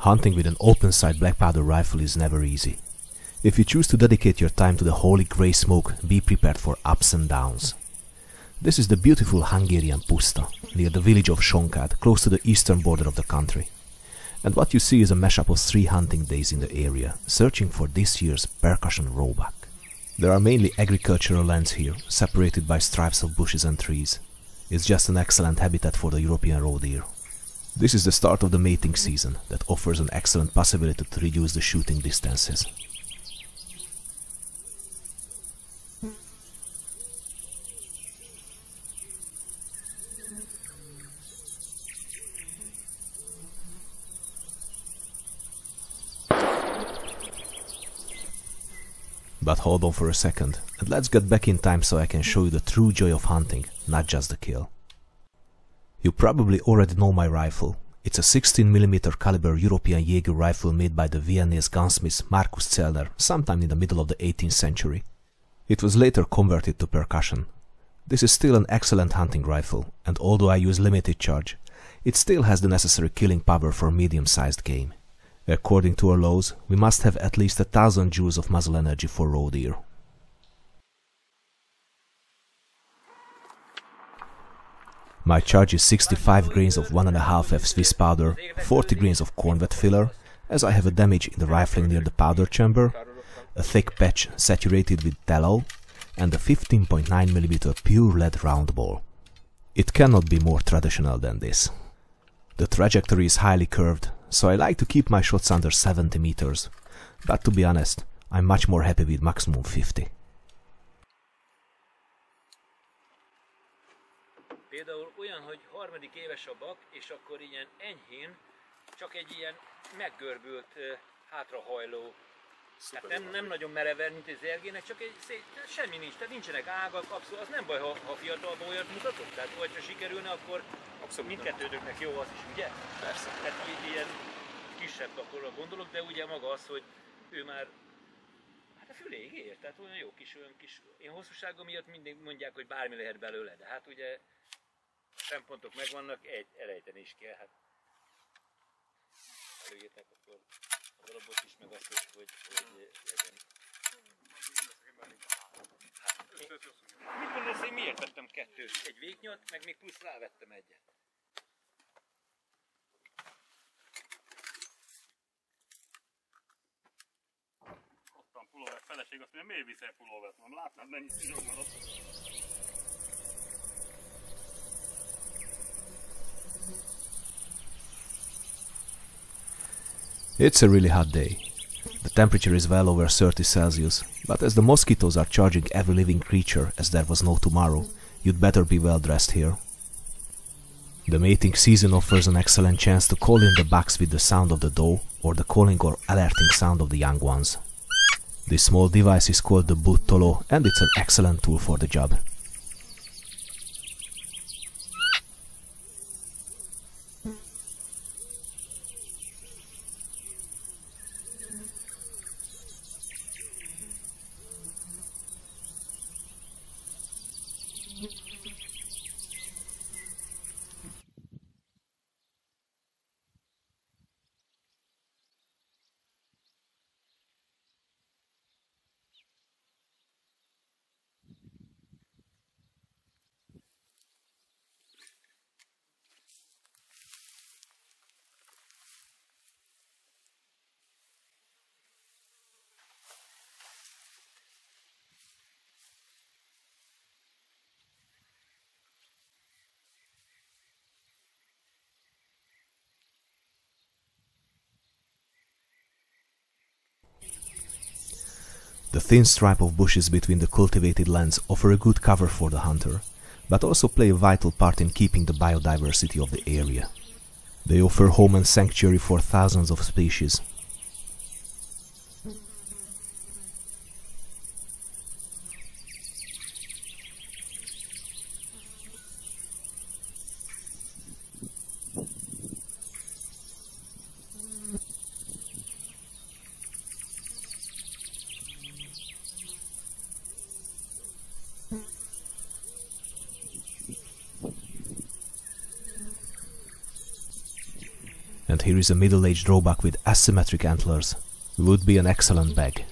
Hunting with an open-sight black powder rifle is never easy. If you choose to dedicate your time to the holy grey smoke, be prepared for ups and downs. This is the beautiful Hungarian Puszta, near the village of Sonkád, close to the eastern border of the country. And what you see is a mashup of 3 hunting days in the area, searching for this year's percussion roebuck. There are mainly agricultural lands here, separated by stripes of bushes and trees. It's just an excellent habitat for the European roe deer. This is the start of the mating season that offers an excellent possibility to reduce the shooting distances. But hold on for a second, and let's get back in time so I can show you the true joy of hunting, not just the kill. You probably already know my rifle. It's a 16mm caliber European Jäger rifle made by the Viennese gunsmith Markus Zellner sometime in the middle of the 18th century. It was later converted to percussion. This is still an excellent hunting rifle, and although I use limited charge, it still has the necessary killing power for medium-sized game. According to our laws, we must have at least 1000 joules of muzzle energy for roe deer. My charge is 65 grains of 1.5F Swiss powder, 40 grains of corn wet filler, as I have a damage in the rifling near the powder chamber, a thick patch saturated with tallow, and a 15.9mm pure lead round ball. It cannot be more traditional than this. The trajectory is highly curved, so I like to keep my shots under 70 meters, but to be honest, I'm much more happy with maximum 50. Például olyan, hogy harmadik éves a bak, és akkor ilyen enyhén, csak egy ilyen meggörbült, hátrahajló, hát nem nagyon mereven, mint az Jägernek, csak egy semmi nincs, tehát nincsenek ágak, abszolút, az nem baj, ha fiatalban olyat mutatok, tehát hogyha sikerülne, akkor abszolút mindkettőtöknek jó az is, ugye? Persze. Tehát ilyen kisebb akkor gondolok, de ugye maga az, hogy ő már hát a füléig ér, tehát olyan jó kis, én hosszúságom miatt mindig mondják, hogy bármi lehet belőle, de hát ugye szempontok megvannak, elejteni is kell, hát előjétek akkor a darabot is, meg azt, hogy legyen. Mit gondolsz, hogy miért vettem 2? Egy véknyat, meg még plusz rávettem egyet. Ottan pulóver feleség, azt mondja, miért viszel pulóvert? Nem látnád, mennyi szízsog van ott? It's a really hot day. The temperature is well over 30 Celsius, but as the mosquitoes are charging every living creature as there was no tomorrow, you'd better be well dressed here. The mating season offers an excellent chance to call in the bucks with the sound of the doe or the calling or alerting sound of the young ones. This small device is called the buttolo, and it's an excellent tool for the job. The thin stripe of bushes between the cultivated lands offer a good cover for the hunter, but also play a vital part in keeping the biodiversity of the area. They offer home and sanctuary for thousands of species. And here is a middle-aged roebuck with asymmetric antlers. Would be an excellent bag.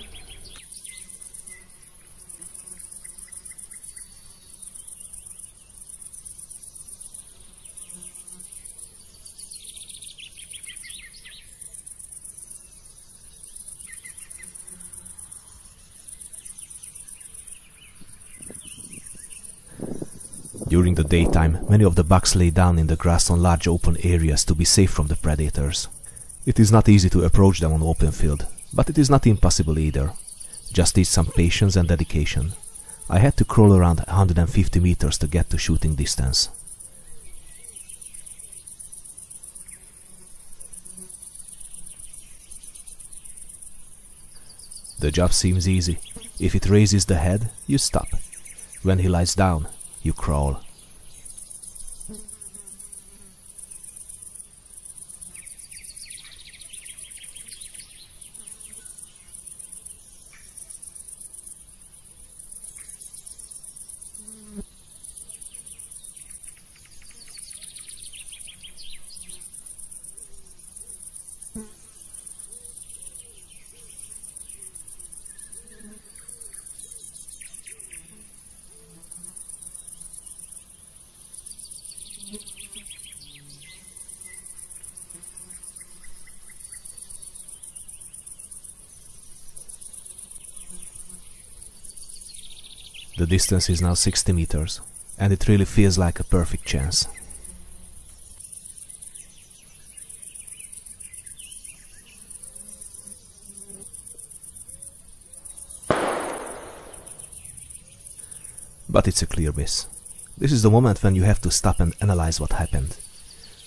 During the daytime, many of the bucks lay down in the grass on large open areas to be safe from the predators. It is not easy to approach them on open field, but it is not impossible either. Just needs some patience and dedication. I had to crawl around 150 meters to get to shooting distance. The job seems easy. If it raises the head, you stop. When he lies down, you crawl. The distance is now 60 meters, and it really feels like a perfect chance. But it's a clear miss. This is the moment when you have to stop and analyze what happened.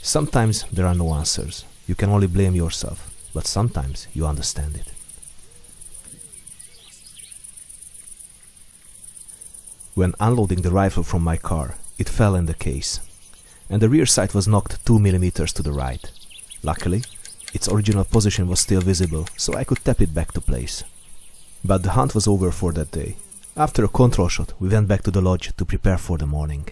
Sometimes there are no answers. You can only blame yourself, but sometimes you understand it. When unloading the rifle from my car, it fell in the case, and the rear sight was knocked 2 millimeters to the right. Luckily, its original position was still visible, so I could tap it back to place. But the hunt was over for that day. After a control shot, we went back to the lodge to prepare for the morning.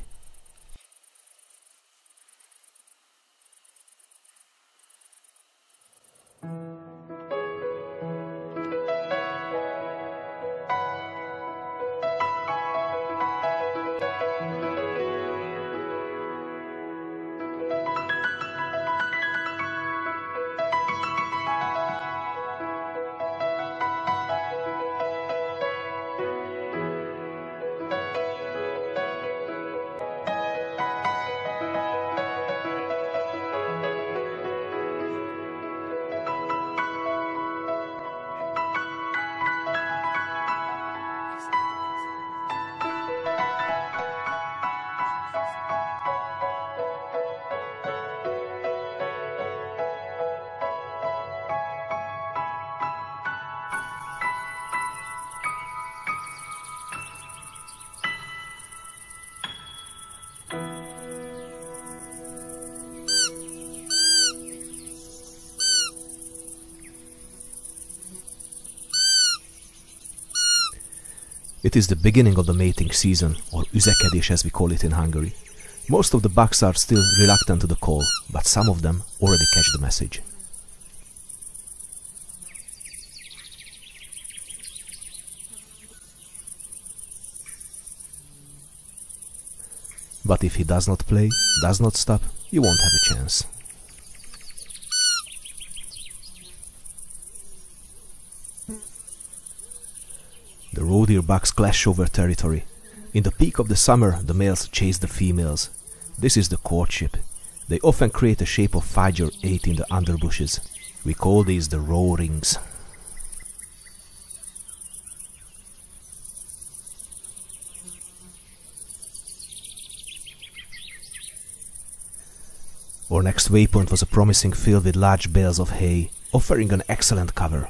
It is the beginning of the mating season, or üzekedés as we call it in Hungary. Most of the bucks are still reluctant to the call, but some of them already catch the message. But if he does not play, does not stop, you won't have a chance. The roe deer bucks clash over territory. In the peak of the summer, the males chase the females. This is the courtship. They often create a shape of 5 or 8 in the underbushes. We call these the roe rings. Our next waypoint was a promising field with large bales of hay, offering an excellent cover.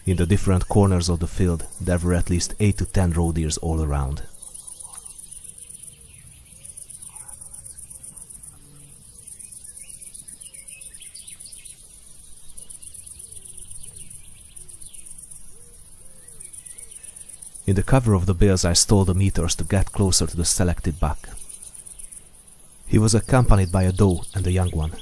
In the different corners of the field, there were at least 8 to 10 roe deers all around. In the cover of the bales I stole the meters to get closer to the selected buck. He was accompanied by a doe and a young one.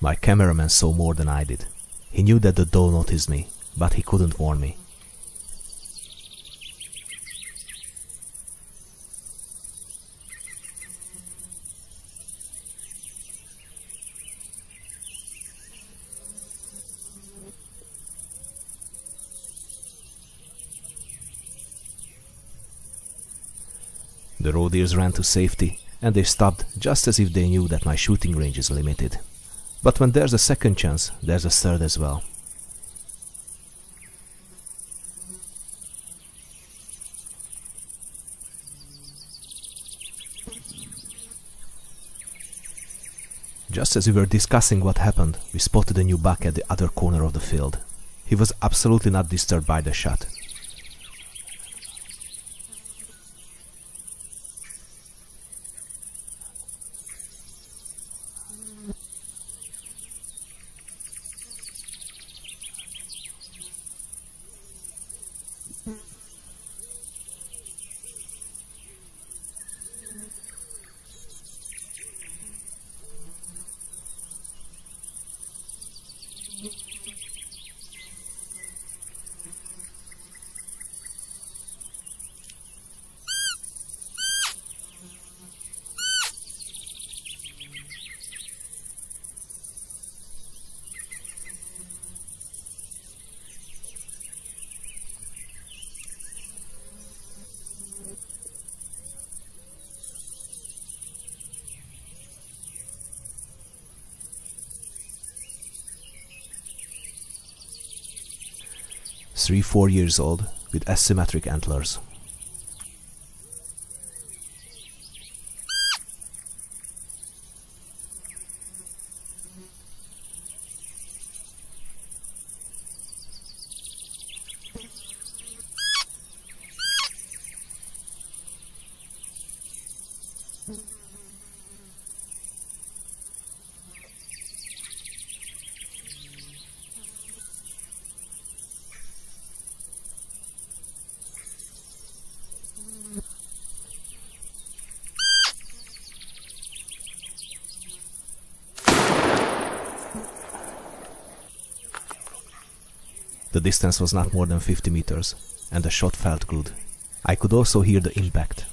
My cameraman saw more than I did. He knew that the doe noticed me, but he couldn't warn me. The roe deers ran to safety, and they stopped just as if they knew that my shooting range is limited. But when there's a second chance, there's a third as well. Just as we were discussing what happened, we spotted a new buck at the other corner of the field. He was absolutely not disturbed by the shot. Three, 4 years old, with asymmetric antlers. The distance was not more than 50 meters, and the shot felt good. I could also hear the impact.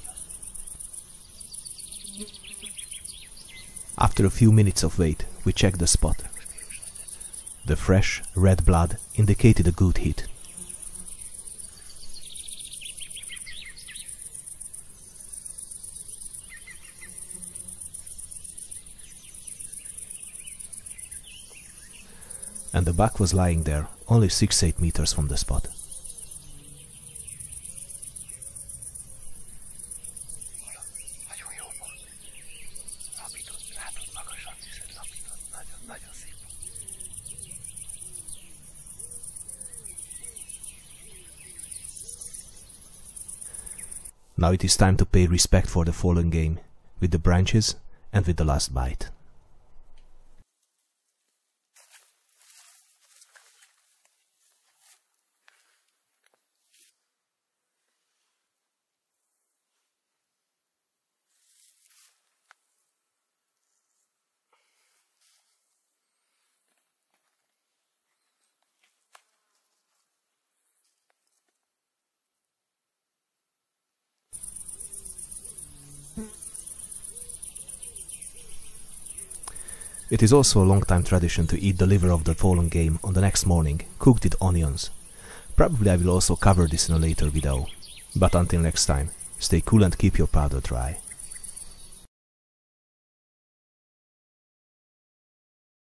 After a few minutes of wait, we checked the spot. The fresh, red blood indicated a good hit. And the buck was lying there, only 6-8 meters from the spot. Now it is time to pay respect for the fallen game, with the branches and with the last bite. It is also a long-time tradition to eat the liver of the fallen game on the next morning, cooked with onions. Probably I will also cover this in a later video. But until next time, stay cool and keep your powder dry.